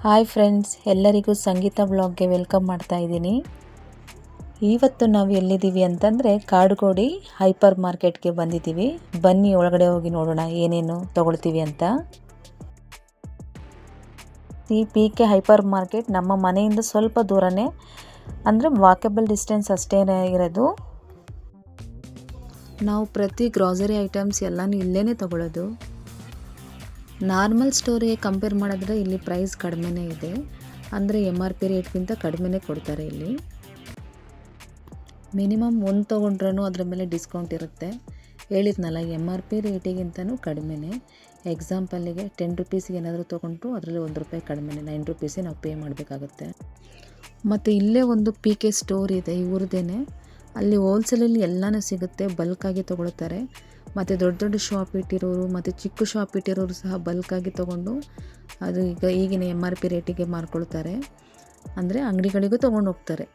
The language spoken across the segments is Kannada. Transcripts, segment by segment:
ಹಾಯ್ ಫ್ರೆಂಡ್ಸ್, ಎಲ್ಲರಿಗೂ ಸಂಗೀತ ಬ್ಲಾಗ್ಗೆ ವೆಲ್ಕಮ್ ಮಾಡ್ತಾ ಇದ್ದೀನಿ. ಇವತ್ತು ನಾವು ಎಲ್ಲಿದ್ದೀವಿ ಅಂತಂದರೆ ಕಾಡುಗೋಡಿ ಹೈಪರ್ ಮಾರ್ಕೆಟ್ಗೆ ಬಂದಿದ್ದೀವಿ. ಬನ್ನಿ ಒಳಗಡೆ ಹೋಗಿ ನೋಡೋಣ ಏನೇನು ತಗೊಳ್ತೀವಿ ಅಂತ. ಈ PK ಹೈಪರ್ ಮಾರ್ಕೆಟ್ ನಮ್ಮ ಮನೆಯಿಂದ ಸ್ವಲ್ಪ ದೂರನೇ, ಅಂದರೆ ವಾಕಬಲ್ ಡಿಸ್ಟೆನ್ಸ್ ಅಷ್ಟೇ ಇರೋದು. ನಾವು ಪ್ರತಿ ಗ್ರಾಸರಿ ಐಟಮ್ಸ್ ಎಲ್ಲನೂ ಇಲ್ಲೇ ತಗೊಳ್ಳೋದು. ನಾರ್ಮಲ್ ಸ್ಟೋರಿಗೆ ಕಂಪೇರ್ ಮಾಡಿದ್ರೆ ಇಲ್ಲಿ ಪ್ರೈಸ್ ಕಡಿಮೆನೇ ಇದೆ, ಅಂದರೆ MRP ರೇಟ್ಗಿಂತ ಕಡಿಮೆನೇ ಕೊಡ್ತಾರೆ ಇಲ್ಲಿ. ಮಿನಿಮಮ್ ಒಂದು ತೊಗೊಂಡ್ರೂ ಅದರ ಮೇಲೆ ಡಿಸ್ಕೌಂಟ್ ಇರುತ್ತೆ. ಹೇಳಿದ್ನಲ್ಲ, MRP ರೇಟಿಗಿಂತನೂ ಕಡಿಮೆನೇ. ಎಕ್ಸಾಂಪಲ್ಲಿಗೆ 10 ರುಪೀಸ್ಗೆ ಏನಾದರೂ ತೊಗೊಂಡ್ರು ಅದರಲ್ಲಿ ₹1 ಕಡಿಮೆನೇ, 9 ರುಪೀಸೇ ನಾವು ಪೇ ಮಾಡಬೇಕಾಗುತ್ತೆ. ಮತ್ತು ಇಲ್ಲೇ ಒಂದು PK ಸ್ಟೋರ್ ಇದೆ ಇವ್ರದ್ದೇನೆ. ಅಲ್ಲಿ ಹೋಲ್ಸೇಲಲ್ಲಿ ಎಲ್ಲನೂ ಸಿಗುತ್ತೆ, ಬಲ್ಕಾಗಿ ತೊಗೊಳ್ತಾರೆ. ಮತ್ತು ದೊಡ್ಡ ದೊಡ್ಡ ಶಾಪ್ ಇಟ್ಟಿರೋರು ಮತ್ತು ಚಿಕ್ಕ ಶಾಪ್ ಇಟ್ಟಿರೋರು ಸಹ ಬಲ್ಕಾಗಿ ತೊಗೊಂಡು ಅದು ಈಗಿನ MRP ರೇಟಿಗೆ ಮಾರ್ಕೊಳ್ತಾರೆ, ಅಂದರೆ ಅಂಗಡಿಗಳಿಗೂ ತೊಗೊಂಡು ಹೋಗ್ತಾರೆ.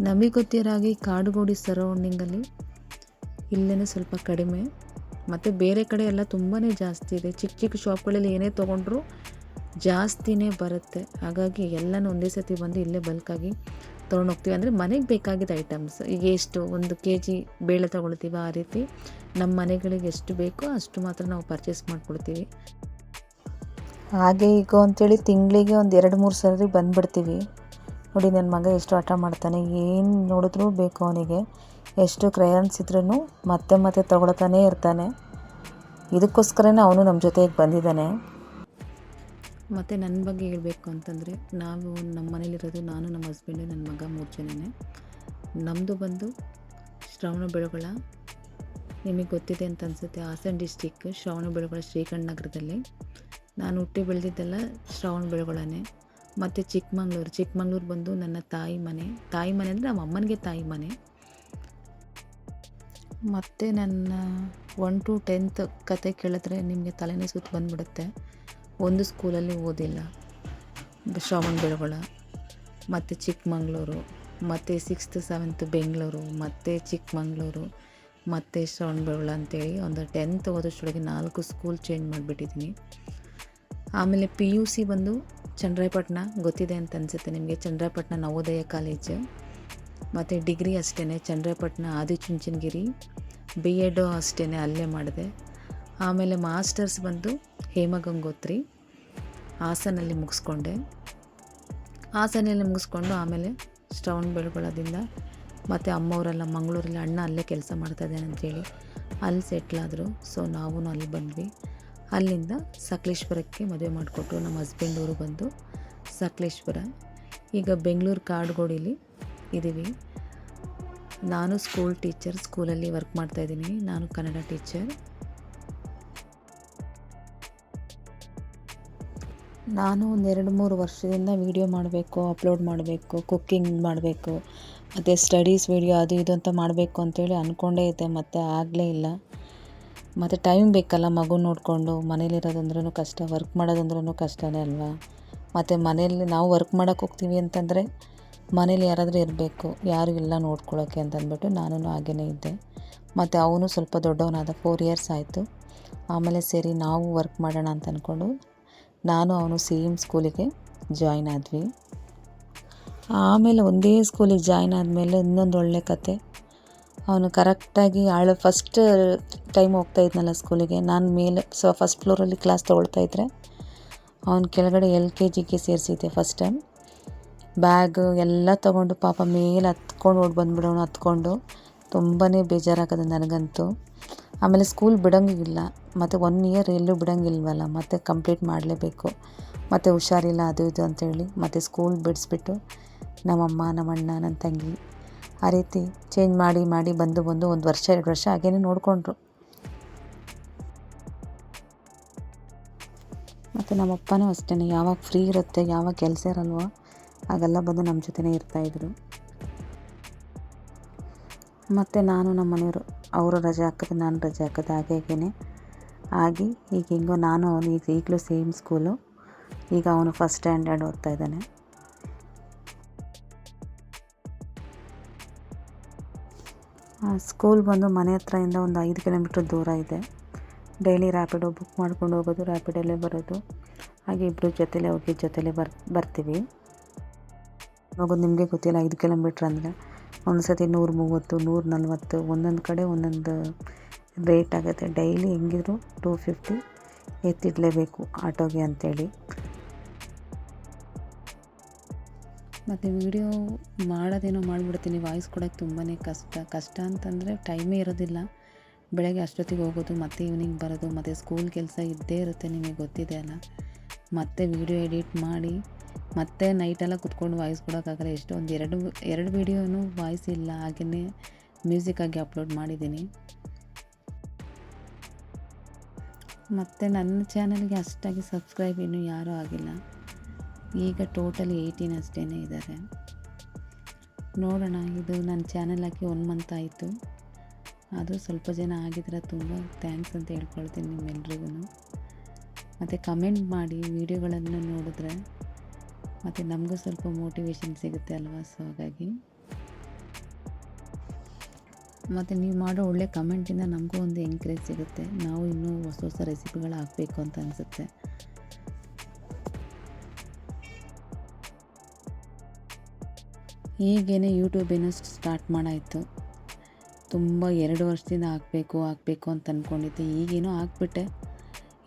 ನಮಗೆ ಗೊತ್ತಿರೋ ಹಾಗೆ ಕಾಡುಗೋಡಿ ಸರೌಂಡಿಂಗಲ್ಲಿ ಇಲ್ಲೇ ಸ್ವಲ್ಪ ಕಡಿಮೆ, ಮತ್ತು ಬೇರೆ ಕಡೆ ಎಲ್ಲ ತುಂಬಾ ಜಾಸ್ತಿ ಇದೆ. ಚಿಕ್ಕ ಚಿಕ್ಕ ಶಾಪ್ಗಳಲ್ಲಿ ಏನೇ ತೊಗೊಂಡ್ರೂ ಜಾಸ್ತಿನೇ ಬರುತ್ತೆ. ಹಾಗಾಗಿ ಎಲ್ಲನೂ ಒಂದೇ ಸತಿ ಬಂದು ಇಲ್ಲೇ ಬಲ್ಕಾಗಿ ತೊಗೊಂಡು ಹೋಗ್ತೀವಿ. ಅಂದರೆ ಮನೆಗೆ ಬೇಕಾಗಿದ್ದ ಐಟಮ್ಸ್, ಈಗ ಎಷ್ಟು 1 kg ಬೇಳೆ ತೊಗೊಳ್ತೀವಿ, ಆ ರೀತಿ ನಮ್ಮ ಮನೆಗಳಿಗೆ ಎಷ್ಟು ಬೇಕೋ ಅಷ್ಟು ಮಾತ್ರ ನಾವು ಪರ್ಚೇಸ್ ಮಾಡ್ಕೊಳ್ತೀವಿ. ಹಾಗೆ ಈಗ ಅಂತೇಳಿ ತಿಂಗಳಿಗೆ ಒಂದು 2-3 ಸರಿ ಬಂದುಬಿಡ್ತೀವಿ. ನೋಡಿ ನನ್ನ ಮಗ ಎಷ್ಟು ಆಟ ಮಾಡ್ತಾನೆ, ಏನು ನೋಡಿದ್ರೂ ಬೇಕು ಅವನಿಗೆ. ಎಷ್ಟು ಕ್ರಯಾನ್ಸ್ ಇದ್ರೂ ಮತ್ತೆ ಮತ್ತೆ ತೊಗೊಳ್ತಾನೇ ಇರ್ತಾನೆ. ಇದಕ್ಕೋಸ್ಕರನೇ ಅವನು ನಮ್ಮ ಜೊತೆಗೆ ಬಂದಿದ್ದಾನೆ. ಮತ್ತು ನನ್ನ ಬಗ್ಗೆ ಹೇಳಬೇಕು ಅಂತಂದರೆ, ನಾವು ನಮ್ಮ ಮನೇಲಿರೋದು ನಾನು, ನಮ್ಮ ಹಸ್ಬೆಂಡು, ನನ್ನ ಮಗ 3 ಜನನೇ. ನಮ್ಮದು ಬಂದು ಶ್ರವಣಬೆಳಗೊಳ, ನಿಮಗೆ ಗೊತ್ತಿದೆ ಅಂತ ಅನಿಸುತ್ತೆ, ಹಾಸನ ಡಿಸ್ಟಿಕ್ ಶ್ರವಣಬೆಳಗೊಳ ಶ್ರೀಕಂಠ ನಗರದಲ್ಲಿ. ನಾನು ಹುಟ್ಟಿ ಬೆಳೆದಿದ್ದೆಲ್ಲ ಶ್ರವಣಬೆಳಗೊಳನೇ. ಮತ್ತು ಚಿಕ್ಕಮಂಗ್ಳೂರು ಬಂದು ನನ್ನ ತಾಯಿ ಮನೆ ಅಂದರೆ ನಮ್ಮ ಅಮ್ಮನಿಗೆ ತಾಯಿ ಮನೆ. ಮತ್ತು ನನ್ನ 1 to 10th ಕತೆ ಕೇಳಿದ್ರೆ ನಿಮಗೆ ತಲೆನೇ ಸುತ್ತು ಬಂದುಬಿಡುತ್ತೆ. ಒಂದು ಸ್ಕೂಲಲ್ಲಿ ಓದಿಲ್ಲ, ಶ್ರವಣಬೆಳಗೊಳ, ಮತ್ತು ಚಿಕ್ಕಮಂಗ್ಳೂರು, ಮತ್ತು 6th 7th ಬೆಂಗಳೂರು, ಮತ್ತು ಚಿಕ್ಕಮಂಗ್ಳೂರು, ಮತ್ತು ಶ್ರವಣಬೆಳಗೊಳ ಅಂತೇಳಿ ಒಂದು 10th ಓದೋಷ್ಟೊಳಗೆ 4 ಸ್ಕೂಲ್ ಚೇಂಜ್ ಮಾಡಿಬಿಟ್ಟಿದ್ದೀನಿ. ಆಮೇಲೆ PUC ಬಂದು ಚನ್ನರಾಯಪಟ್ಟಣ, ಗೊತ್ತಿದೆ ಅಂತ ಅನಿಸುತ್ತೆ ನಿಮಗೆ, ಚನ್ನರಾಯಪಟ್ಟಣ ನವೋದಯ ಕಾಲೇಜು. ಮತ್ತು ಡಿಗ್ರಿ ಅಷ್ಟೇ ಚನ್ನರಾಯಪಟ್ಟಣ ಆದಿಚುಂಚನಗಿರಿ, B.Ed ಅಷ್ಟೇ ಅಲ್ಲೇ ಮಾಡಿದೆ. ಆಮೇಲೆ ಮಾಸ್ಟರ್ಸ್ ಬಂದು ಹೇಮಗಂಗೋತ್ರಿ ಹಾಸನಲ್ಲಿ ಮುಗಿಸ್ಕೊಂಡು ಆಮೇಲೆ ಶ್ರವಣಬೆಳಗೊಳದಿಂದ ಮತ್ತು ಅಮ್ಮವರೆಲ್ಲ ಮಂಗಳೂರಲ್ಲಿ, ಅಣ್ಣ ಅಲ್ಲೇ ಕೆಲಸ ಮಾಡ್ತಾಯಿದ್ದಾನೆ ಅಂಥೇಳಿ ಅಲ್ಲಿ ಸೆಟ್ಲಾದರು. ಸೊ ನಾವು ಅಲ್ಲಿ ಬಂದ್ವಿ. ಅಲ್ಲಿಂದ ಸಕಲೇಶ್ಪುರಕ್ಕೆ ಮದುವೆ ಮಾಡಿಕೊಟ್ರು. ನಮ್ಮ ಹಸ್ಬೆಂಡವರು ಬಂದು ಸಕಲೇಶ್ಪುರ. ಈಗ ಬೆಂಗಳೂರು ಕಾಡುಗೋಡಿಲಿ ಇದ್ದೀವಿ. ನಾನು ಸ್ಕೂಲ್ ಟೀಚರ್, ಸ್ಕೂಲಲ್ಲಿ ವರ್ಕ್ ಮಾಡ್ತಾಯಿದ್ದೀನಿ. ನಾನು ಕನ್ನಡ ಟೀಚರ್. ನಾನು ಒಂದು 2-3 ವರ್ಷದಿಂದ ವೀಡಿಯೋ ಮಾಡಬೇಕು, ಅಪ್ಲೋಡ್ ಮಾಡಬೇಕು, ಕುಕ್ಕಿಂಗ್ ಮಾಡಬೇಕು, ಮತ್ತು ಸ್ಟಡೀಸ್ ವೀಡಿಯೋ ಅದು ಇದು ಅಂತ ಮಾಡಬೇಕು ಅಂತೇಳಿ ಅಂದ್ಕೊಂಡೇ ಇದ್ದೆ, ಮತ್ತು ಆಗಲೇ ಇಲ್ಲ. ಮತ್ತು ಟೈಮ್ ಬೇಕಲ್ಲ, ಮಗು ನೋಡಿಕೊಂಡು ಮನೇಲಿರೋದಂದ್ರೂ ಕಷ್ಟ, ವರ್ಕ್ ಮಾಡೋದಂದ್ರೂ ಕಷ್ಟನೇ ಅಲ್ವಾ. ಮತ್ತು ಮನೇಲಿ ನಾವು ವರ್ಕ್ ಮಾಡೋಕ್ಕೆ ಹೋಗ್ತೀವಿ ಅಂತಂದರೆ ಮನೇಲಿ ಯಾರಾದರೂ ಇರಬೇಕು, ಯಾರು ಇಲ್ಲ ನೋಡ್ಕೊಳ್ಳೋಕ್ಕೆ ಅಂತಂದ್ಬಿಟ್ಟು ನಾನು ಹಾಗೇ ಇದ್ದೆ. ಮತ್ತು ಅವನು ಸ್ವಲ್ಪ ದೊಡ್ಡವನಾದ, 4 years ಆಯಿತು. ಆಮೇಲೆ ಸರಿ ನಾವು ವರ್ಕ್ ಮಾಡೋಣ ಅಂತ ಅಂದ್ಕೊಂಡು ನಾನು ಅವನು ಸೇಮ್ ಸ್ಕೂಲಿಗೆ ಜಾಯ್ನ್ ಆದ್ವಿ. ಆಮೇಲೆ ಒಂದೇ ಸ್ಕೂಲಿಗೆ ಜಾಯ್ನ್ ಆದಮೇಲೆ ಇನ್ನೊಂದು ಒಳ್ಳೆ ಕತೆ. ಅವನು ಕರೆಕ್ಟಾಗಿ ಫಸ್ಟ್ ಟೈಮ್ ಹೋಗ್ತಾ ಇದ್ನಲ್ಲ ಸ್ಕೂಲಿಗೆ, ನಾನು ಮೇಲೆ ಫಸ್ಟ್ ಫ್ಲೋರಲ್ಲಿ ಕ್ಲಾಸ್ ತೊಗೊಳ್ತಾಯಿದ್ರೆ ಅವನು ಕೆಳಗಡೆ LKGಗೆ ಸೇರಿಸಿದ್ದೆ ಫಸ್ಟ್ ಟೈಮ್. ಬ್ಯಾಗ್ ಎಲ್ಲ ತೊಗೊಂಡು ಪಾಪ ಮೇಲೆ ಹತ್ಕೊಂಡು ಬಂದುಬಿಡೋನು. ಹತ್ಕೊಂಡು ತುಂಬಾ ಬೇಜಾರಾಗೋದು ನನಗಂತೂ. ಆಮೇಲೆ ಸ್ಕೂಲ್ ಬಿಡೋಂಗಿಲ್ಲ, ಮತ್ತು 1 year ಎಲ್ಲೂ ಬಿಡೋಂಗಿಲ್ವಲ್ಲ, ಮತ್ತು ಕಂಪ್ಲೀಟ್ ಮಾಡಲೇಬೇಕು. ಮತ್ತು ಹುಷಾರಿಲ್ಲ ಅದು ಇದು ಅಂತೇಳಿ ಮತ್ತು ಸ್ಕೂಲ್ ಬಿಡಿಸ್ಬಿಟ್ಟು ನಮ್ಮಮ್ಮ, ನಮ್ಮಣ್ಣ, ನನ್ನ ತಂಗಿ ಆ ರೀತಿ ಚೇಂಜ್ ಮಾಡಿ ಬಂದು 1 ವರ್ಷ 2 ವರ್ಷ ಹಾಗೇನೆ ನೋಡಿಕೊಂಡ್ರು. ಮತ್ತು ನಮ್ಮಪ್ಪನೂ ಅಷ್ಟೇ, ಯಾವಾಗ ಫ್ರೀ ಇರುತ್ತೆ, ಯಾವಾಗ ಕೆಲಸ ಇರಲ್ವೋ ಆಗೆಲ್ಲ ಬಂದು ನಮ್ಮ ಜೊತೆನೇ ಇರ್ತಾಯಿದ್ರು. ಮತ್ತು ನಾನು ನಮ್ಮ ಮನೆಯವರು, ಅವರು ರಜೆ ಹಾಕಿದ್ರೆ ನಾನು ರಜೆ ಹಾಕೋದು, ಹಾಗೇನೆ ಆಗಿ ಈಗ ಹೆಂಗೋ ನಾನು ಅವನು ಈಗಲೂ ಸೇಮ್ ಸ್ಕೂಲು. ಈಗ ಅವನು ಫಸ್ಟ್ ಸ್ಟ್ಯಾಂಡರ್ಡ್ ಓದ್ತಾ ಇದ್ದಾನೆ. ಸ್ಕೂಲ್ ಬಂದು ಮನೆ ಹತ್ರದಿಂದ ಒಂದು 5 ಕಿಲೋಮೀಟ್ರ್ ದೂರ ಇದೆ. ಡೈಲಿ ರ್ಯಾಪಿಡೋ ಬುಕ್ ಮಾಡ್ಕೊಂಡು ಹೋಗೋದು, ರ್ಯಾಪಿಡಲ್ಲೇ ಬರೋದು. ಹಾಗೆ ಇಬ್ಬರು ಜೊತೆಲೇ ಹೋಗಿ ಜೊತೆಲೇ ಬರ್ತೀವಿ. ಹೋಗೋದು ನಿಮಗೆ ಗೊತ್ತಿಲ್ಲ, 5 ಕಿಲೋಮೀಟ್ರ್ ಅಂದರೆ ಒಂದು ಸತಿ 130, 140 ಒಂದೊಂದು ಕಡೆ ಒಂದೊಂದು ರೇಟ್ ಆಗುತ್ತೆ. ಡೈಲಿ ಹೆಂಗಿದ್ರು 250 ಎತ್ತಿಡಲೇಬೇಕು ಆಟೋಗೆ ಅಂಥೇಳಿ. ಮತ್ತು ವೀಡಿಯೋ ಮಾಡೋದೇನೋ ಮಾಡಿಬಿಡ್ತೀನಿ, ವಾಯ್ಸ್ ಕೊಡೋಕ್ಕೆ ತುಂಬಾ ಕಷ್ಟ ಅಂತಂದರೆ ಟೈಮೇ ಇರೋದಿಲ್ಲ. ಬೆಳಗ್ಗೆ ಅಷ್ಟೊತ್ತಿಗೆ ಹೋಗೋದು, ಮತ್ತು ಈವ್ನಿಂಗ್ ಬರೋದು, ಮತ್ತು ಸ್ಕೂಲ್ ಕೆಲಸ ಇದ್ದೇ ಇರುತ್ತೆ, ನಿಮಗೆ ಗೊತ್ತಿದೆ ಅಲ್ಲ. ಮತ್ತು ವೀಡಿಯೋ ಎಡಿಟ್ ಮಾಡಿ ಮತ್ತೆ ನೈಟೆಲ್ಲ ಕುತ್ಕೊಂಡು ವಾಯ್ಸ್ ಕೊಡೋಕ್ಕಾಗಲ್ಲ. ಎಷ್ಟೋ ಒಂದು ಎರಡು ವೀಡಿಯೋನೂ ವಾಯ್ಸ್ ಇಲ್ಲ, ಹಾಗೆಯೇ ಮ್ಯೂಸಿಕ್ಕಾಗಿ ಅಪ್ಲೋಡ್ ಮಾಡಿದ್ದೀನಿ. ಮತ್ತು ನನ್ನ ಚಾನಲ್ಗೆ ಅಷ್ಟಾಗಿ ಸಬ್ಸ್ಕ್ರೈಬ್ ಇನ್ನೂ ಯಾರೂ ಆಗಿಲ್ಲ. ಈಗ ಟೋಟಲಿ 18 ಅಷ್ಟೇ ಇದ್ದಾರೆ. ನೋಡೋಣ, ಇದು ನನ್ನ ಚಾನಲ್ ಹಾಕಿ 1 ಮಂತ್ ಆಯಿತು. ಅದು ಸ್ವಲ್ಪ ಜನ ಆಗಿದ್ರೆ ತುಂಬ ಥ್ಯಾಂಕ್ಸ್ ಅಂತ ಹೇಳ್ಕೊಳ್ತೀನಿ ನಿಮ್ಮೆಲ್ರಿಗೂ. ಮತ್ತು ಕಮೆಂಟ್ ಮಾಡಿ ವೀಡಿಯೋಗಳನ್ನು ನೋಡಿದ್ರೆ ಮತ್ತು ನಮಗೂ ಸ್ವಲ್ಪ ಮೋಟಿವೇಶನ್ ಸಿಗುತ್ತೆ ಅಲ್ವಾ. ಸೊ ಹಾಗಾಗಿ ಮತ್ತು ನೀವು ಮಾಡೋ ಒಳ್ಳೆ ಕಮೆಂಟಿಂದ ನಮಗೂ ಒಂದು ಎಂಕರೇಜ್ ಸಿಗುತ್ತೆ, ನಾವು ಇನ್ನೂ ಹೊಸ ಹೊಸ ರೆಸಿಪಿಗಳು ಹಾಕಬೇಕು ಅಂತ ಅನಿಸುತ್ತೆ. ಈಗೇನೆ ಯೂಟ್ಯೂಬ್ ಏನೋ ಸ್ಟಾರ್ಟ್ ಮಾಡಾಯಿತು. ತುಂಬ 2 ವರ್ಷದಿಂದ ಹಾಕಬೇಕು ಅಂತ ಅಂದ್ಕೊಂಡಿದ್ದೆ. ಈಗೇನೋ ಹಾಕ್ಬಿಟ್ಟೆ.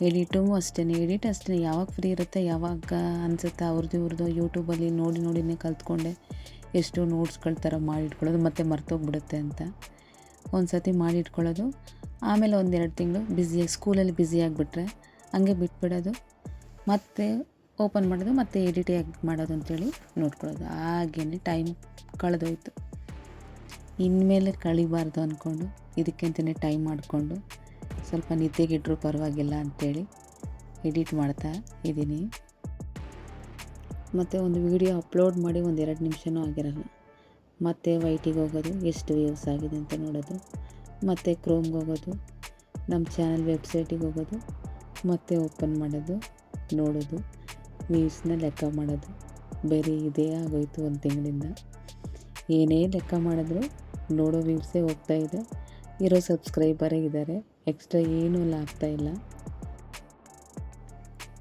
ಎಡಿಟ್ ಅಷ್ಟೇ ಯಾವಾಗ ಫ್ರೀ ಇರುತ್ತೆ, ಯಾವಾಗ ಅನಿಸುತ್ತೆ ಇವ್ರದ್ದು ಯೂಟ್ಯೂಬಲ್ಲಿ ನೋಡಿನೇ ಕಲ್ತ್ಕೊಂಡೆ. ಎಷ್ಟೋ ನೋಟ್ಸ್ಗಳ ಥರ ಮಾಡಿಟ್ಕೊಳ್ಳೋದು, ಮತ್ತು ಮರ್ತೋಗ್ಬಿಡುತ್ತೆ ಅಂತ ಒಂದು ಸತಿ ಮಾಡಿಟ್ಕೊಳ್ಳೋದು. ಆಮೇಲೆ 1-2 ತಿಂಗಳು ಸ್ಕೂಲಲ್ಲಿ ಬ್ಯುಸಿಯಾಗಿಬಿಟ್ರೆ ಹಂಗೆ ಬಿಟ್ಬಿಡೋದು, ಮತ್ತು ಓಪನ್ ಮಾಡೋದು, ಮತ್ತು ಎಡಿಟ್ ಮಾಡೋದು ಅಂತೇಳಿ ನೋಡ್ಕೊಳ್ಳೋದು. ಹಾಗೇ ಟೈಮ್ ಕಳೆದೋಯ್ತು. ಇನ್ಮೇಲೆ ಕಳಿಬಾರ್ದು ಅಂದ್ಕೊಂಡು ಇದಕ್ಕಂತಲೇ ಟೈಮ್ ಮಾಡಿಕೊಂಡು ಸ್ವಲ್ಪ ನಿದ್ದೆಗಿಟ್ರೂ ಪರವಾಗಿಲ್ಲ ಅಂಥೇಳಿ ಎಡಿಟ್ ಮಾಡ್ತಾ ಇದ್ದೀನಿ. ಮತ್ತು ಒಂದು ವಿಡಿಯೋ ಅಪ್ಲೋಡ್ ಮಾಡಿ 1-2 ನಿಮಿಷನೂ ಆಗಿರಲ್ಲ. ಮತ್ತು ವೈಟಿಗೆ ಹೋಗೋದು, ಎಷ್ಟು ವ್ಯೂಸ್ ಆಗಿದೆ ಅಂತ ನೋಡೋದು, ಮತ್ತು ಕ್ರೋಮ್ಗೆ ಹೋಗೋದು, ನಮ್ಮ ಚಾನಲ್ ವೆಬ್ಸೈಟಿಗೆ ಹೋಗೋದು, ಮತ್ತು ಓಪನ್ ಮಾಡೋದು, ನೋಡೋದು, ವ್ಯೂಸ್ನ ಲೆಕ್ಕ ಮಾಡೋದು. ಬರೀ ಇದೇ ಆಗೋಯ್ತು 1 ತಿಂಗಳಿಂದ. ಏನೇ ಲೆಕ್ಕ ಮಾಡಿದ್ರು ನೋಡೋ ವ್ಯೂಸೇ ಹೋಗ್ತಾಯಿದೆ, ಇರೋ ಸಬ್ಸ್ಕ್ರೈಬರೇ ಇದ್ದಾರೆ, ಎಕ್ಸ್ಟ್ರಾ ಏನೂ ಆಗ್ತಾಯಿಲ್ಲ.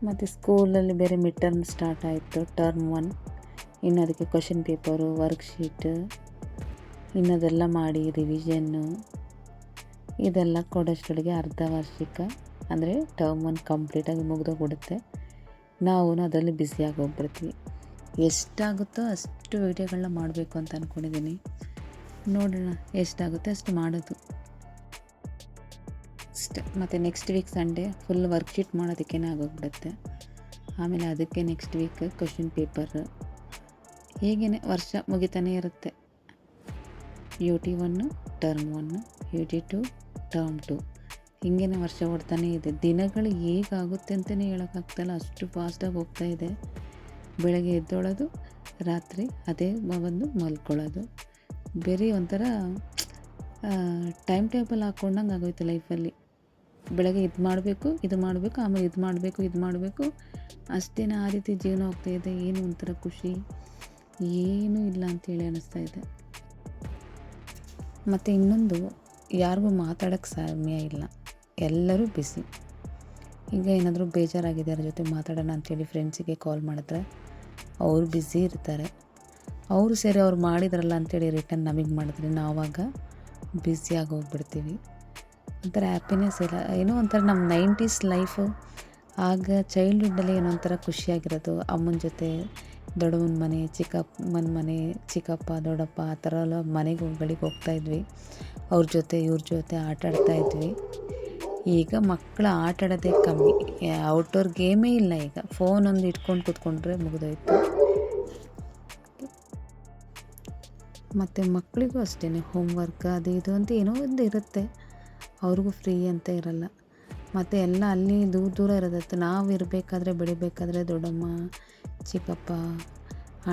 ಮತ್ತು ಸ್ಕೂಲಲ್ಲಿ ಬೇರೆ ಮಿಡ್ ಟರ್ಮ್ ಸ್ಟಾರ್ಟ್ ಆಯಿತು, ಟರ್ಮ್ 1. ಇನ್ನು ಅದಕ್ಕೆ ಕ್ವಶನ್ ಪೇಪರು, ವರ್ಕ್ಶೀಟ್ ಇನ್ನದೆಲ್ಲ ಮಾಡಿ ರಿವಿಷನ್ನು ಇದೆಲ್ಲ ಕೊಡೋಷ್ಟೊಳಗೆ ಅರ್ಧ ವಾರ್ಷಿಕ ಅಂದರೆ ಟರ್ಮ್ 1 ಕಂಪ್ಲೀಟಾಗಿ ಮುಗಿದೋಗ್ಬಿಡುತ್ತೆ. ನಾವು ಅದರಲ್ಲಿ ಬ್ಯುಸಿಯಾಗಿ ಹೋಗ್ಬಿಡ್ತೀವಿ. ಎಷ್ಟಾಗುತ್ತೋ ಅಷ್ಟು ವೀಡಿಯೋಗಳನ್ನ ಮಾಡಬೇಕು ಅಂತ ಅಂದ್ಕೊಂಡಿದ್ದೀನಿ. ನೋಡೋಣ, ಎಷ್ಟಾಗುತ್ತೆ ಅಷ್ಟು ಮಾಡೋದು ಅಷ್ಟೆ. ಮತ್ತು next week Sunday full worksheet ಮಾಡೋದಕ್ಕೇ ಆಗೋಗ್ಬಿಡುತ್ತೆ. ಆಮೇಲೆ ಅದಕ್ಕೆ ನೆಕ್ಸ್ಟ್ ವೀಕ್ ಕ್ವಶನ್ ಪೇಪರ್. ಹೀಗೇ ವರ್ಷ ಮುಗಿತಾನೇ ಇರುತ್ತೆ. UT1 ಟರ್ಮ್ 1, UT2 ಟರ್ಮ್ 2, ಹಿಂಗೇ ವರ್ಷ ಓಡ್ತಾನೇ ಇದೆ. ದಿನಗಳು ಹೇಗಾಗುತ್ತೆ ಅಂತಲೇ ಹೇಳೋಕ್ಕಾಗ್ತಾಯಿಲ್ಲ, ಅಷ್ಟು ಫಾಸ್ಟಾಗಿ ಹೋಗ್ತಾಯಿದೆ. ಬೆಳಗ್ಗೆ ಎದ್ದೋಳೋದು, ರಾತ್ರಿ ಅದೇ ಬಂದು ಮಲ್ಕೊಳ್ಳೋದು. ಬೇರೆ ಒಂಥರ ಟೈಮ್ ಟೇಬಲ್ ಹಾಕ್ಕೊಂಡಂಗೆ ಆಗೋಯ್ತು ಲೈಫಲ್ಲಿ. ಬೆಳಗ್ಗೆ ಇದು ಮಾಡಬೇಕು, ಆಮೇಲೆ ಇದು ಮಾಡಬೇಕು ಅಷ್ಟೇ. ಆ ರೀತಿ ಜೀವನ ಹೋಗ್ತಾಯಿದೆ. ಏನು ಒಂಥರ ಖುಷಿ ಏನೂ ಇಲ್ಲ ಅಂಥೇಳಿ ಅನ್ನಿಸ್ತಾ ಇದೆ. ಮತ್ತು ಇನ್ನೊಂದು, ಯಾರಿಗೂ ಮಾತಾಡೋಕ್ಕೆ ಸಮಯ ಇಲ್ಲ, ಎಲ್ಲರೂ ಬಿಸಿ. ಈಗ ಏನಾದರೂ ಬೇಜಾರಾಗಿದೆ ಅವ್ರ ಜೊತೆ ಮಾತಾಡೋಣ ಅಂಥೇಳಿ ಫ್ರೆಂಡ್ಸಿಗೆ ಕಾಲ್ ಮಾಡಿದ್ರೆ ಅವರು ಬ್ಯುಸಿ ಇರ್ತಾರೆ. ಅವರು ಸೇರಿ ಅವ್ರು ಮಾಡಿದ್ರಲ್ಲ ಅಂಥೇಳಿ ರಿಟರ್ನ್ ನಮಗೆ ಮಾಡಿದ್ರೆ ನಾವಾಗ ಬ್ಯುಸಿಯಾಗಿ ಹೋಗ್ಬಿಡ್ತೀವಿ. ಒಂಥರ ಹ್ಯಾಪಿನೆಸ್ ಇಲ್ಲ. ಏನೋ ಒಂಥರ ನಮ್ಮ 90s ಲೈಫು. ಆಗ ಚೈಲ್ಡ್ಹುಡ್ಡಲ್ಲಿ ಏನೋ ಒಂಥರ ಖುಷಿಯಾಗಿರೋದು. ಅಮ್ಮನ ಜೊತೆ ದೊಡ್ಡಮ್ಮನ ಮನೆ, ಚಿಕ್ಕಮ್ಮನ ಮನೆ, ಚಿಕ್ಕಪ್ಪ ದೊಡ್ಡಪ್ಪ ಆ ಥರ ಎಲ್ಲ ಮನೆಗಳಿಗೆ ಹೋಗ್ತಾಯಿದ್ವಿ. ಅವ್ರ ಜೊತೆ ಇವ್ರ ಜೊತೆ ಆಟಾಡ್ತಾಯಿದ್ವಿ. ಈಗ ಮಕ್ಕಳು ಆಟಾಡೋದೇ ಕಮ್ಮಿ, ಔಟ್ಡೋರ್ ಗೇಮೇ ಇಲ್ಲ. ಈಗ ಫೋನ್ ಒಂದು ಇಟ್ಕೊಂಡು ಕೂತ್ಕೊಂಡ್ರೆ ಮುಗಿದೋಯ್ತು. ಮತ್ತು ಮಕ್ಕಳಿಗೂ ಅಷ್ಟೇ ಹೋಮ್ವರ್ಕ್ ಅದು ಇದು ಅಂತ ಏನೋ ಒಂದು ಇರುತ್ತೆ, ಅವ್ರಿಗೂ ಫ್ರೀ ಅಂತ ಇರಲ್ಲ. ಮತ್ತು ಎಲ್ಲ ಅಲ್ಲಿ ದೂರ ಇರೋದತ್ತು. ನಾವು ಇರಬೇಕಾದ್ರೆ ಬೆಳಿಬೇಕಾದ್ರೆ ದೊಡ್ಡಮ್ಮ, ಚಿಕ್ಕಪ್ಪ,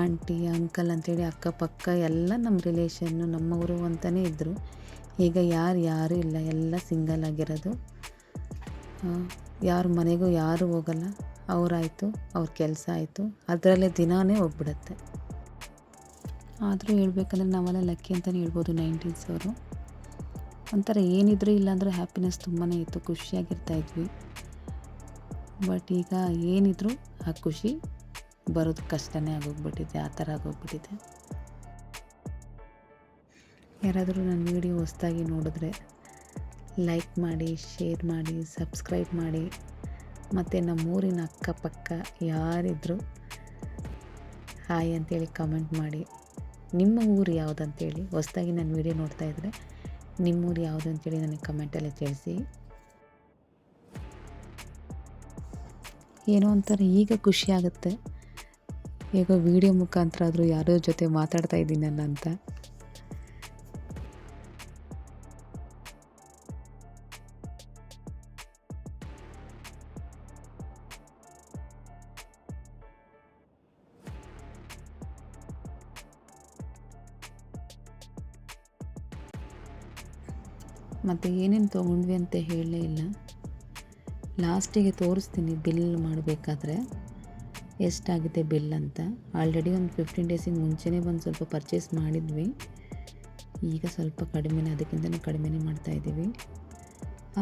ಆಂಟಿ, ಅಂಕಲ್ ಅಂಥೇಳಿ ಅಕ್ಕಪಕ್ಕ ಎಲ್ಲ ನಮ್ಮ ರಿಲೇಷನ್ನು, ನಮ್ಮವರು ಅಂತಲೇ ಇದ್ದರು. ಈಗ ಯಾರೂ ಇಲ್ಲ, ಎಲ್ಲ ಸಿಂಗಲ್ ಆಗಿರೋದು. ಯಾರ ಮನೆಗೂ ಯಾರೂ ಹೋಗಲ್ಲ. ಅವರಾಯಿತು, ಅವ್ರ ಕೆಲಸ ಆಯಿತು, ಅದರಲ್ಲೇ ದಿನಾನೇ ಹೋಗ್ಬಿಡುತ್ತೆ. ಆದರೂ ಹೇಳ್ಬೇಕಂದ್ರೆ ನಾವೆಲ್ಲ ಲಕ್ಕಿ ಅಂತಲೇ ಹೇಳ್ಬೋದು 90s ಅವರು. ಒಂಥರ ಏನಿದ್ರೂ ಇಲ್ಲಾಂದರೂ ಹ್ಯಾಪಿನೆಸ್ ತುಂಬಾ ಇತ್ತು, ಖುಷಿಯಾಗಿರ್ತಾಯಿದ್ವಿ. ಬಟ್ ಈಗ ಏನಿದ್ರು ಆ ಖುಷಿ ಬರೋದು ಕಷ್ಟನೇ ಆಗೋಗ್ಬಿಟ್ಟಿದೆ, ಆ ಥರ ಆಗೋಗ್ಬಿಟ್ಟಿದೆ. ಯಾರಾದರೂ ನನ್ನ ವಿಡಿಯೋ ಹೊಸ್ದಾಗಿ ನೋಡಿದ್ರೆ ಲೈಕ್ ಮಾಡಿ, ಶೇರ್ ಮಾಡಿ, ಸಬ್ಸ್ಕ್ರೈಬ್ ಮಾಡಿ. ಮತ್ತು ನಮ್ಮೂರಿನ ಅಕ್ಕಪಕ್ಕ ಯಾರಿದ್ದರೂ ಹಾಯ್ ಅಂತೇಳಿ ಕಮೆಂಟ್ ಮಾಡಿ. ನಿಮ್ಮ ಊರು ಯಾವುದಂತೇಳಿ, ಹೊಸ್ದಾಗಿ ನನ್ನ ವಿಡಿಯೋ ನೋಡ್ತಾಯಿದ್ರೆ ನಿಮ್ಮೂರು ಯಾವುದು ಅಂತೇಳಿ ನನಗೆ ಕಮೆಂಟಲ್ಲಿ ತಿಳಿಸಿ. ಏನೋ ಒಂಥರ ಈಗ ಖುಷಿಯಾಗುತ್ತೆ, ಈಗ ವಿಡಿಯೋ ಮುಖಾಂತರ ಆದರೂ ಯಾರೋ ಜೊತೆ ಮಾತಾಡ್ತಾ ಇದ್ದೀನಲ್ಲ ಅಂತ. ಮತ್ತು ಏನೇನು ತೊಗೊಂಡ್ವಿ ಅಂತ ಹೇಳಲೇ ಇಲ್ಲ. ಲಾಸ್ಟಿಗೆ ತೋರಿಸ್ತೀನಿ ಬಿಲ್ ಮಾಡಬೇಕಾದ್ರೆ ಎಷ್ಟಾಗಿದೆ ಬಿಲ್ ಅಂತ. ಆಲ್ರೆಡಿ ಒಂದು 15 ಡೇಸಿಗೆ ಮುಂಚೆನೇ ಬಂದು ಸ್ವಲ್ಪ ಪರ್ಚೇಸ್ ಮಾಡಿದ್ವಿ. ಈಗ ಸ್ವಲ್ಪ ಕಡಿಮೆನೇ, ಅದಕ್ಕಿಂತಲೂ ಕಡಿಮೆನೇ ಮಾಡ್ತಾಯಿದ್ದೀವಿ.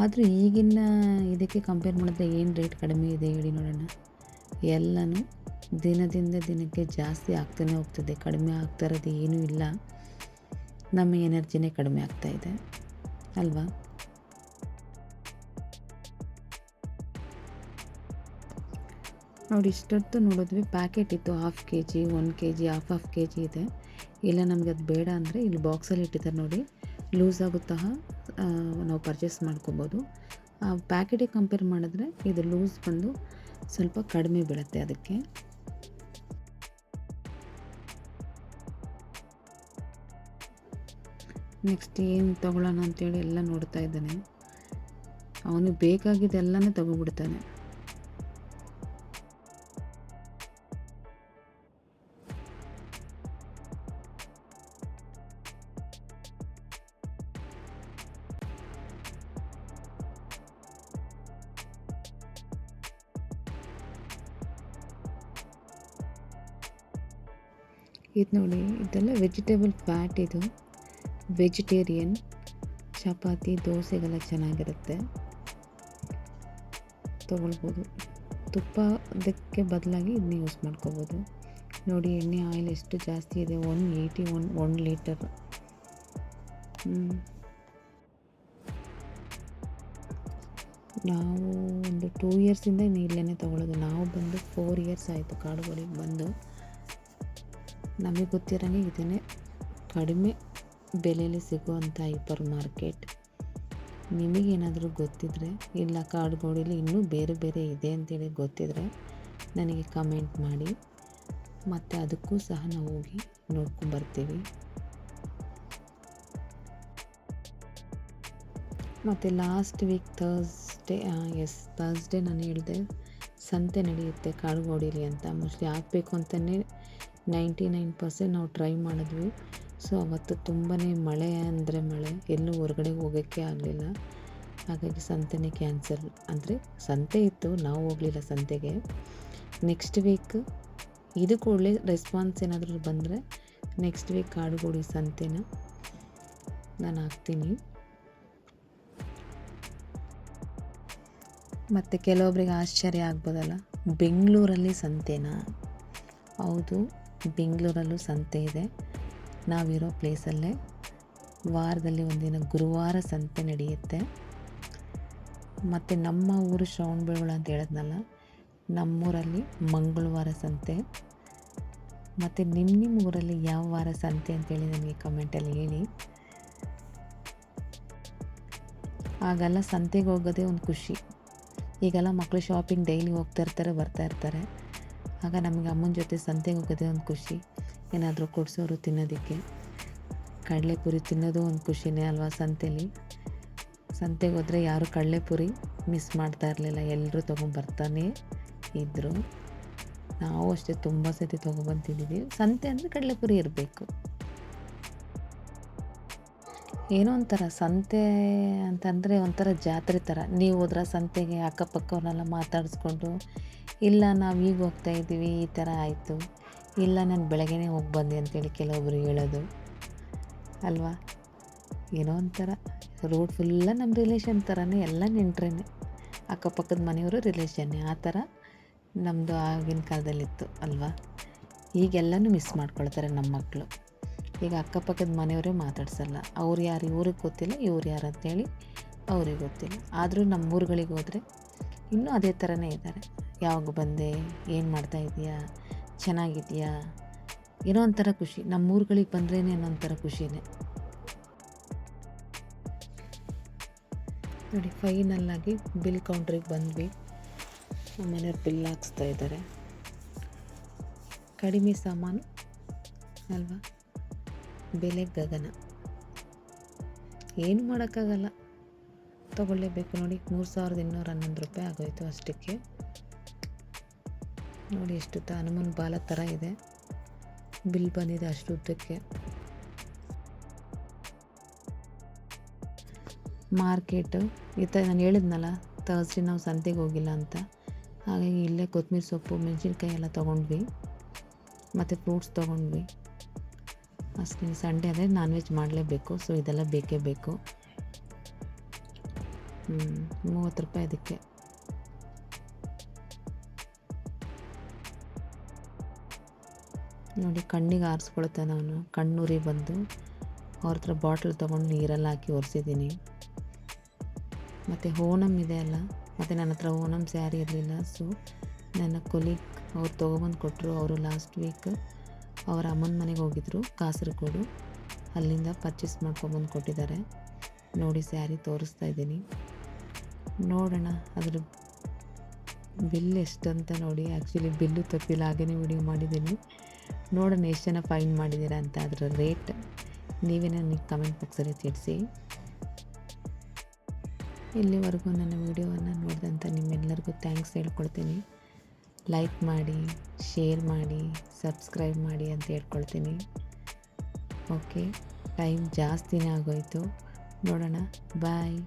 ಆದರೂ ಈಗಿನ ಇದಕ್ಕೆ ಕಂಪೇರ್ ಮಾಡಿದ್ರೆ ಏನು ರೇಟ್ ಕಡಿಮೆ ಇದೆ ಹೇಳಿ ನೋಡೋಣ. ಎಲ್ಲನೂ ದಿನದಿಂದ ದಿನಕ್ಕೆ ಜಾಸ್ತಿ ಆಗ್ತಾನೆ ಹೋಗ್ತದೆ, ಕಡಿಮೆ ಆಗ್ತಾ ಇರೋದು ಏನೂ ಇಲ್ಲ. ನಮ್ಮ ಎನರ್ಜಿನೇ ಕಡಿಮೆ ಆಗ್ತಾಯಿದೆ ಅಲ್ವಾ. ನೋಡಿ, ಇಷ್ಟೊತ್ತು ನೋಡಿದ್ವಿ, ಪ್ಯಾಕೆಟ್ ಇತ್ತು 1/2 kg, 1 kg, 1/2 kg ಇದೆ. ಇಲ್ಲ ನಮಗೆ ಅದು ಬೇಡ ಅಂದರೆ ಇಲ್ಲಿ ಬಾಕ್ಸಲ್ಲಿ ಇಟ್ಟಿದ್ದಾರೆ ನೋಡಿ, ಲೂಸ್ ಆಗುತ್ತಾ ನಾವು ಪರ್ಚೇಸ್ ಮಾಡ್ಕೊಬೋದು. ಆ ಪ್ಯಾಕೆಟಿಗೆ ಕಂಪೇರ್ ಮಾಡಿದ್ರೆ ಇದು ಲೂಸ್ ಬಂದು ಸ್ವಲ್ಪ ಕಡಿಮೆ ಬೀಳುತ್ತೆ ಅದಕ್ಕೆ. ನೆಕ್ಸ್ಟ್ ಏನು ತೊಗೊಳ್ಳೋಣ ಅಂತೇಳಿ ಎಲ್ಲ ನೋಡ್ತಾ ಇದ್ದಾನೆ. ಅವನಿಗೆ ಬೇಕಾಗಿದ್ದೆಲ್ಲನೇ ತೊಗೊಬಿಡ್ತಾನೆ. ಇದು ನೋಡಿ, ಇದೆಲ್ಲ ವೆಜಿಟೇಬಲ್ ಫ್ಯಾಟ್. ಇದು ವೆಜಿಟೇರಿಯನ್, ಚಪಾತಿ ದೋಸೆಗೆಲ್ಲ ಚೆನ್ನಾಗಿರುತ್ತೆ, ತೊಗೊಳ್ಬೋದು. ತುಪ್ಪದಕ್ಕೆ ಬದಲಾಗಿ ಇದನ್ನ ಯೂಸ್ ಮಾಡ್ಕೋಬೋದು. ನೋಡಿ, ಎಣ್ಣೆ ಆಯಿಲ್ ಎಷ್ಟು ಜಾಸ್ತಿ ಇದೆ, 180, 1 ಲೀಟರ್. ನಾವು ಒಂದು 2 ಇಯರ್ಸಿಂದ ಇಲ್ಲೇ ತೊಗೊಳ್ಳೋದು. ನಾವು ಬಂದು 4 ಇಯರ್ಸ್ ಆಯಿತು ಕಾಡುಗೋಡಿಗೆ ಬಂದು. ನಮಗೆ ಗೊತ್ತಿರೋಂಗೆ ಇದೇ ಕಡಿಮೆ ಬೆಲೆಯಲ್ಲಿ ಸಿಗುವಂಥ ಹೈಪರ್ ಮಾರ್ಕೆಟ್. ನಿಮಗೇನಾದರೂ ಗೊತ್ತಿದ್ದರೆ, ಇಲ್ಲ ಕಾಡುಗೋಡಿಲಿ ಇನ್ನೂ ಬೇರೆ ಬೇರೆ ಇದೆ ಅಂತೇಳಿ ಗೊತ್ತಿದ್ದರೆ ನನಗೆ ಕಮೆಂಟ್ ಮಾಡಿ, ಮತ್ತು ಅದಕ್ಕೂ ಸಹ ನಾವು ಹೋಗಿ ನೋಡ್ಕೊಂಬರ್ತೀವಿ. ಮತ್ತು ಲಾಸ್ಟ್ ವೀಕ್ ಥರ್ಸ್ಡೇ ನಾನು ಹೇಳಿದೆ ಸಂತೆ ನಡೆಯುತ್ತೆ ಕಾಡುಗೋಡಿಲಿ ಅಂತ. ಮೋಸ್ಟ್ಲಿ ಆಗಬೇಕು ಅಂತಲೇ 99% ನಾವು ಟ್ರೈ ಮಾಡಿದ್ವಿ. ಸೊ ಅವತ್ತು ತುಂಬಾ ಮಳೆ ಅಂದರೆ ಮಳೆ, ಎಲ್ಲೂ ಹೊರಗಡೆ ಹೋಗೋಕ್ಕೆ ಆಗಲಿಲ್ಲ. ಹಾಗಾಗಿ ಸಂತೆನೇ ಕ್ಯಾನ್ಸಲ್. ಅಂದರೆ ಸಂತೆ ಇತ್ತು, ನಾವು ಹೋಗಲಿಲ್ಲ ಸಂತೆಗೆ. ನೆಕ್ಸ್ಟ್ ವೀಕ್ ಇದಕ್ಕೆ ಒಳ್ಳೆ ರೆಸ್ಪಾನ್ಸ್ ಏನಾದರೂ ಬಂದರೆ ನೆಕ್ಸ್ಟ್ ವೀಕ್ ಕಾಡುಗೋಡಿ ಸಂತೆನ ನಾನು ಹಾಕ್ತೀನಿ. ಮತ್ತು ಕೆಲವೊಬ್ಬರಿಗೆ ಆಶ್ಚರ್ಯ ಆಗ್ಬೋದಲ್ಲ, ಬೆಂಗಳೂರಲ್ಲಿ ಸಂತೆನಾ? ಹೌದು, ಬೆಂಗಳೂರಲ್ಲೂ ಸಂತೆ ಇದೆ. ನಾವಿರೋ ಪ್ಲೇಸಲ್ಲೇ ವಾರದಲ್ಲಿ ಒಂದಿನ ಗುರುವಾರ ಸಂತೆ ನಡೆಯುತ್ತೆ. ಮತ್ತು ನಮ್ಮ ಊರು ಶ್ರವಣಬೆಳಗೊಳ ಅಂತ ಹೇಳಿದ್ನಲ್ಲ, ನಮ್ಮೂರಲ್ಲಿ ಮಂಗಳವಾರ ಸಂತೆ. ಮತ್ತು ನಿಮ್ಮ ಊರಲ್ಲಿ ಯಾವ ವಾರ ಸಂತೆ ಅಂತೇಳಿ ನನಗೆ ಕಮೆಂಟಲ್ಲಿ ಹೇಳಿ. ಆಗೆಲ್ಲ ಸಂತೆಗೆ ಹೋಗೋದೇ ಒಂದು ಖುಷಿ. ಈಗೆಲ್ಲ ಮಕ್ಕಳು ಶಾಪಿಂಗ್ ಡೈಲಿ ಹೋಗ್ತಾ ಇರ್ತಾರೆ, ಬರ್ತಾ ಇರ್ತಾರೆ. ಆಗ ನಮಗೆ ಅಮ್ಮನ ಜೊತೆ ಸಂತೆಗೆ ಹೋಗೋದೇ ಒಂದು ಖುಷಿ. ಏನಾದರೂ ಕೊಡಿಸೋರು ತಿನ್ನೋದಕ್ಕೆ. ಕಡಲೆಪುರಿ ತಿನ್ನೋದು ಒಂದು ಖುಷಿನೇ ಅಲ್ವಾ ಸಂತೆಲಿ. ಸಂತೆಗೆ ಹೋದರೆ ಯಾರು ಕಡಲೆಪುರಿ ಮಿಸ್ ಮಾಡ್ತಾ ಇರಲಿಲ್ಲ, ಎಲ್ಲರೂ ತೊಗೊಂಬರ್ತಾನೆ ಇದ್ದರು. ನಾವು ಅಷ್ಟೇ ತುಂಬ ಸತಿ ತೊಗೊಬಂತಿದ್ದೀವಿ. ಸಂತೆ ಅಂದರೆ ಕಡಲೆಪುರಿ ಇರಬೇಕು. ಏನೋ ಒಂಥರ ಸಂತೆ ಅಂತಂದರೆ ಒಂಥರ ಜಾತ್ರೆ ಥರ. ನೀವು ಹೋದ್ರೆ ಸಂತೆಗೆ ಅಕ್ಕಪಕ್ಕವನ್ನೆಲ್ಲ ಮಾತಾಡಿಸ್ಕೊಂಡು, ಇಲ್ಲ ನಾವು ಈಗ ಹೋಗ್ತಾಯಿದ್ದೀವಿ, ಈ ಥರ ಆಯಿತು, ಇಲ್ಲ ನಾನು ಬೆಳಗ್ಗೆನೇ ಹೋಗಿ ಬಂದೆ ಅಂತೇಳಿ ಕೆಲವೊಬ್ಬರು ಹೇಳೋದು ಅಲ್ವಾ. ಏನೋ ಒಂಥರ ರೋಡ್ ಫುಲ್ಲ ನಮ್ಮ ರಿಲೇಷನ್ ಥರನೇ, ಎಲ್ಲ ನೆಂಟ್ರೇನೆ. ಅಕ್ಕಪಕ್ಕದ ಮನೆಯವರು ರಿಲೇಷನ್ನೇ, ಆ ಥರ ನಮ್ಮದು ಆಗಿನ ಕಾಲದಲ್ಲಿತ್ತು ಅಲ್ವಾ. ಈಗೆಲ್ಲನೂ ಮಿಸ್ ಮಾಡ್ಕೊಳ್ತಾರೆ ನಮ್ಮ ಮಕ್ಕಳು. ಈಗ ಅಕ್ಕಪಕ್ಕದ ಮನೆಯವರೇ ಮಾತಾಡ್ಸಲ್ಲ, ಅವ್ರು ಯಾರು ಇವ್ರಿಗೆ ಗೊತ್ತಿಲ್ಲ, ಇವ್ರು ಯಾರು ಅಂತೇಳಿ ಅವ್ರಿಗೆ ಗೊತ್ತಿಲ್ಲ. ಆದರೂ ನಮ್ಮ ಊರುಗಳಿಗೆ ಹೋದರೆ ಇನ್ನೂ ಅದೇ ಥರನೇ ಇದ್ದಾರೆ. ಯಾವಾಗ ಬಂದೆ, ಏನು ಮಾಡ್ತಾಯಿದ್ದೀಯಾ, ಚೆನ್ನಾಗಿದೆಯಾ, ಏನೋ ಒಂಥರ ಖುಷಿ. ನಮ್ಮ ಊರುಗಳಿಗೆ ಬಂದ್ರೇ ಏನೋ ಒಂಥರ ಖುಷಿನೇ ನೋಡಿ. ಫೈನಲ್ಲಾಗಿ ಬಿಲ್ ಕೌಂಟ್ರಿಗೆ ಬಂದ್ವಿ. ನಮ್ಮ ಮನೆಯವ್ರು ಬಿಲ್ ಹಾಕ್ಸ್ತಾ ಇದ್ದಾರೆ. ಕಡಿಮೆ ಸಾಮಾನು ಅಲ್ವಾ, ಬೆಲೆ ಗಗನ, ಏನು ಮಾಡೋಕ್ಕಾಗಲ್ಲ, ತೊಗೊಳ್ಳೇಬೇಕು. ನೋಡಿ 3211 ರೂಪಾಯಿ ಆಗೋಯ್ತು ಅಷ್ಟಕ್ಕೆ. ನೋಡಿ ಎಷ್ಟು ಹನುಮನ್ ಬಾಲ ಥರ ಇದೆ ಬಿಲ್ ಬಂದಿದೆ ಅಷ್ಟು ಉದ್ದಕ್ಕೆ. ಮಾರ್ಕೆಟು ನಾನು ಹೇಳಿದ್ನಲ್ಲ ಥರ್ಸ್ಡೇ ನಾವು ಸಂತೆಗೆ ಹೋಗಿಲ್ಲ ಅಂತ, ಹಾಗಾಗಿ ಇಲ್ಲೇ ಕೊತ್ತಂಬರಿ ಸೊಪ್ಪು, ಮೆಣಸಿನ್ಕಾಯಿ ಎಲ್ಲ ತೊಗೊಂಡ್ವಿ, ಮತ್ತು ಫ್ರೂಟ್ಸ್ ತೊಗೊಂಡ್ವಿ ಅಷ್ಟೇ. ಸಂಡೇ ಅಂದರೆ ನಾನ್ ವೆಜ್ ಮಾಡಲೇಬೇಕು, ಸೊ ಇದೆಲ್ಲ ಬೇಕೇ ಬೇಕು. 30 ರೂಪಾಯಿ ಅದಕ್ಕೆ. ನೋಡಿ ಕಣ್ಣಿಗೆ ಆರಿಸ್ಕೊಳ್ತಾನೆ ಅವನು, ಕಣ್ಣೂರಿ ಬಂದು ಅವ್ರ ಹತ್ರ ಬಾಟ್ಲ್ ತೊಗೊಂಡು ನೀರಲ್ಲಿ ಹಾಕಿ ಒರೆಸಿದ್ದೀನಿ. ಮತ್ತು ಓಣಮ್ ಇದೆ ಅಲ್ಲ, ಮತ್ತು ನನ್ನ ಹತ್ರ ಓಣಮ್ ಸ್ಯಾರಿ ಇರಲಿಲ್ಲ, ಸೊ ನನ್ನ ಕೊಲೀಗ್ ಅವ್ರು ತೊಗೊಬಂದು ಕೊಟ್ಟರು. ಅವರು ಲಾಸ್ಟ್ ವೀಕ್ ಅವರ ಅಮ್ಮನ ಮನೆಗೆ ಹೋಗಿದ್ರು ಕಾಸರಗೋಡು, ಅಲ್ಲಿಂದ ಪರ್ಚೇಸ್ ಮಾಡ್ಕೊಬಂದು ಕೊಟ್ಟಿದ್ದಾರೆ. ನೋಡಿ ಸ್ಯಾರಿ ತೋರಿಸ್ತಾ ಇದ್ದೀನಿ, ನೋಡೋಣ ಅದ್ರ ಬಿಲ್ ಎಷ್ಟಂತ ನೋಡಿ. ಆ್ಯಕ್ಚುಲಿ ಬಿಲ್ಲು ತಪ್ಪಿಲ್ಲ, ಹಾಗೇ ವಿಡಿಯೋ ಮಾಡಿದ್ದೀನಿ. ನೋಡೋಣ ಎಷ್ಟು ಜನ ಫೈನ್ ಮಾಡಿದ್ದೀರಾ ಅಂತ, ಅದರ ರೇಟ್ ನೀವೇ ನನಗೆ ಕಮೆಂಟ್ ಬಾಕ್ಸಲ್ಲಿ ತಿಳಿಸಿ. ಇಲ್ಲಿವರೆಗೂ ನನ್ನ ವಿಡಿಯೋವನ್ನು ನೋಡಿದಂಥ ನಿಮ್ಮೆಲ್ಲರಿಗೂ ಥ್ಯಾಂಕ್ಸ್ ಹೇಳ್ಕೊಳ್ತೀನಿ. ಲೈಕ್ ಮಾಡಿ, ಶೇರ್ ಮಾಡಿ, ಸಬ್ಸ್ಕ್ರೈಬ್ ಮಾಡಿ ಅಂತ ಹೇಳ್ಕೊಳ್ತೀನಿ. ಓಕೆ, ಟೈಮ್ ಜಾಸ್ತಿನೇ ಆಗೋಯಿತು, ನೋಡೋಣ, ಬಾಯ್.